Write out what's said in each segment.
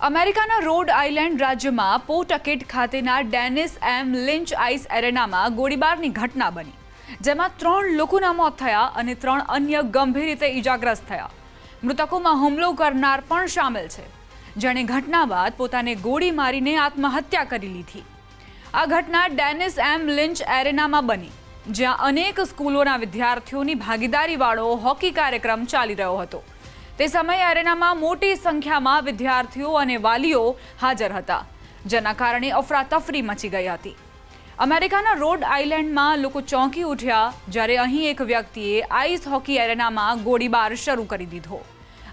અમેરિકાના road island રાજ્યમાં પોટકેટ ખાતેના ડેનિસ એમ લિંચ આઇસ એરેનામાં ગોળીબારની ઘટના બની, જેમાં 3 લોકોના મોત થયા અને 3 અન્ય ગંભીર રીતે ઈજાગ્રસ્ત થયા. મૃતકોમાં હુમલો કરનાર પણ સામેલ છે, જેણે ઘટના બાદ પોતાને ગોળી મારીને આત્મહત્યા કરી લીધી. આ ઘટના ડેનિસ એમ લિંચ એરેનામાં બની, જ્યાં અનેક સ્કૂલોના વિદ્યાર્થીઓની ભાગીદારીવાળો હોકી કાર્યક્રમ ચાલી રહ્યો હતો. તે સમયે એરેનામાં મોટી સંખ્યામાં વિદ્યાર્થીઓ અને વાલીઓ હાજર હતા, જેના કારણે અફરાતફરી મચી ગઈ હતી. અમેરિકાના રોડ આઇલેન્ડમાં લોકો ચોંકી ઉઠ્યા, જ્યારે અહીં એક વ્યક્તિએ આઈસ હોકી એરેનામાં ગોળીબાર શરૂ કરી દીધો.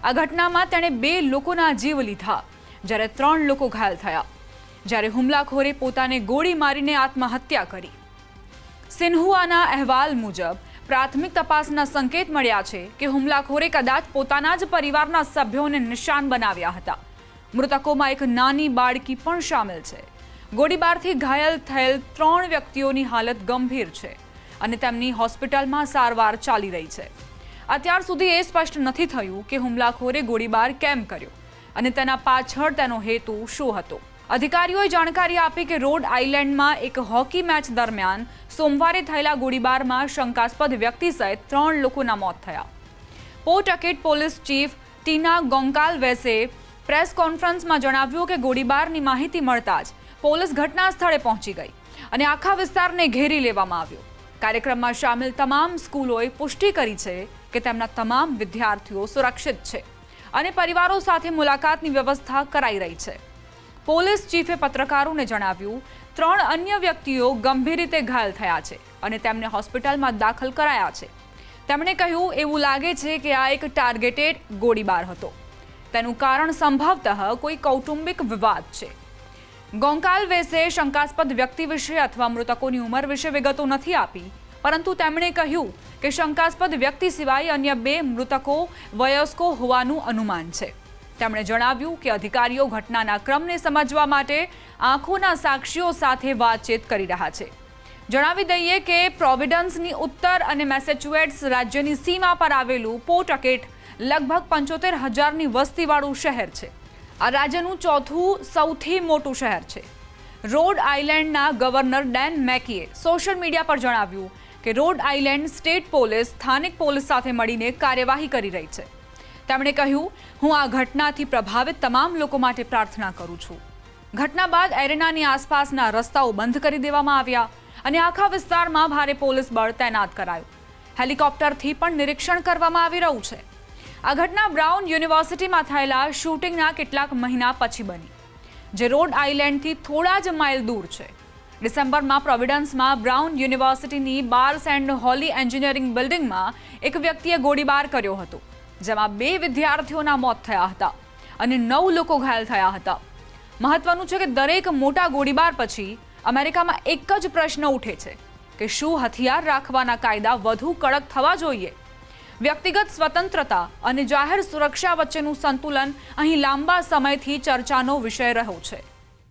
આ ઘટનામાં તેણે 2 લોકોના જીવ લીધા, જ્યારે 3 લોકો ઘાયલ થયા, જ્યારે હુમલાખોરે પોતાને ગોળી મારીને આત્મહત્યા કરી. સિન્હુઆના અહેવાલ મુજબ પ્રાથમિક તપાસના સંકેત મળ્યા છે કે હુમલાખોરે કદાચ પોતાના જ પરિવારના સભ્યોને નિશાન બનાવ્યા હતા. મૃતકોમાં એક નાની બાળકી પણ સામેલ છે. ગોળીબારથી ઘાયલ થયેલ 3 વ્યક્તિઓની હાલત ગંભીર છે અને તેમની હોસ્પિટલમાં સારવાર ચાલી રહી છે. અત્યાર સુધી એ સ્પષ્ટ નથી થયું કે હુમલાખોરે ગોળીબાર કેમ કર્યો અને તેના પાછળ તેનો હેતુ શું હતો. અધિકારીઓએ જાણકારી આપી કે રોડ આઇલેન્ડમાં એક હોકી મેચ દરમિયાન સોમવારે થયેલા ગોળીબારમાં શંકાસ્પદ વ્યક્તિ સહિત 3 લોકોના મોત થયા. પોટકેટ પોલીસ ચીફ ટીના ગોન્કાલ્વેસે પ્રેસ કોન્ફરન્સમાં જણાવ્યું કે ગોળીબારની માહિતી મળતા જ પોલીસ ઘટના સ્થળે પહોંચી ગઈ અને આખા વિસ્તારને ઘેરી લેવામાં આવ્યો. કાર્યક્રમમાં સામેલ તમામ સ્કૂલોએ પુષ્ટિ કરી છે કે તેમના તમામ વિદ્યાર્થીઓ સુરક્ષિત છે અને પરિવારો સાથે મુલાકાતની વ્યવસ્થા કરાઈ રહી છે. પોલીસ ચીફે પત્રકારોને જણાવ્યું, 3 અન્ય વ્યક્તિઓ ગંભીર રીતે ઘાયલ થયા છે અને તેમને હોસ્પિટલમાં દાખલ કરાયા છે. તેમણે કહ્યું, એવું લાગે છે કે આ એક ટાર્ગેટેડ ગોળીબાર હતો. તેનું કારણ સંભવતઃ કોઈ કૌટુંબિક વિવાદ છે. ગોન્કાલ્વેસે શંકાસ્પદ વ્યક્તિ વિશે અથવા મૃતકોની ઉંમર વિશે વિગતો નથી આપી, પરંતુ તેમણે કહ્યું કે શંકાસ્પદ વ્યક્તિ સિવાય અન્ય 2 મૃતકો વયસ્કો હોવાનું અનુમાન છે. તેમણે જણાવ્યું કે અધિકારીઓ ઘટનાના ક્રમને સમજવા માટે આંખોના સાક્ષીઓ સાથે વાતચીત કરી રહ્યા છે. જણાવી દઈએ કે પ્રોવિડન્સની ઉત્તર અને મેસેચ્યુએટ્સ રાજ્યની સીમા પર આવેલું પોટકેટ લગભગ 75,000ની વસ્તીવાળું શહેર છે. આ રાજ્યનું 4થું સૌથી મોટું શહેર છે. રોડ આઇલેન્ડના ગવર્નર ડેન મેકીએ સોશિયલ મીડિયા પર જણાવ્યું કે રોડ આઇલેન્ડ સ્ટેટ પોલીસ સ્થાનિક પોલીસ સાથે મળીને કાર્યવાહી કરી રહી છે. તેમણે કહ્યું, હું આ ઘટનાથી પ્રભાવિત તમામ લોકો માટે પ્રાર્થના કરું છું. ઘટના બાદ એરેનાની આસપાસના રસ્તાઓ બંધ કરી દેવામાં આવ્યા અને આખા વિસ્તારમાં ભારે પોલીસ બળ તૈનાત કરાયું. હેલિકોપ્ટરથી પણ નિરીક્ષણ કરવામાં આવી રહ્યું છે. આ ઘટના બ્રાઉન યુનિવર્સિટીમાં થયેલા શૂટિંગના કેટલાક મહિના પછી બની, જે રોડ આઇલેન્ડથી થોડા જ માઇલ દૂર છે. ડિસેમ્બરમાં પ્રોવિડન્સમાં બ્રાઉન યુનિવર્સિટીની બાર્સ એન્ડ હોલી એન્જિનિયરિંગ બિલ્ડિંગમાં એક વ્યક્તિએ ગોળીબાર કર્યો હતો, જેમાં 2 વિદ્યાર્થીઓના મોત થયા હતા અને 9 લોકો ઘાયલ થયા હતા. મહત્વનું છે કે દરેક મોટા ગોળીબાર પછી અમેરિકામાં એક જ પ્રશ્ન ઉઠે છે કે શું હથિયાર રાખવાના કાયદા વધુ કડક થવા જોઈએ. વ્યક્તિગત સ્વતંત્રતા અને જાહેર સુરક્ષા વચ્ચેનું સંતુલન અહીં લાંબા સમયથી ચર્ચાનો વિષય રહ્યો છે.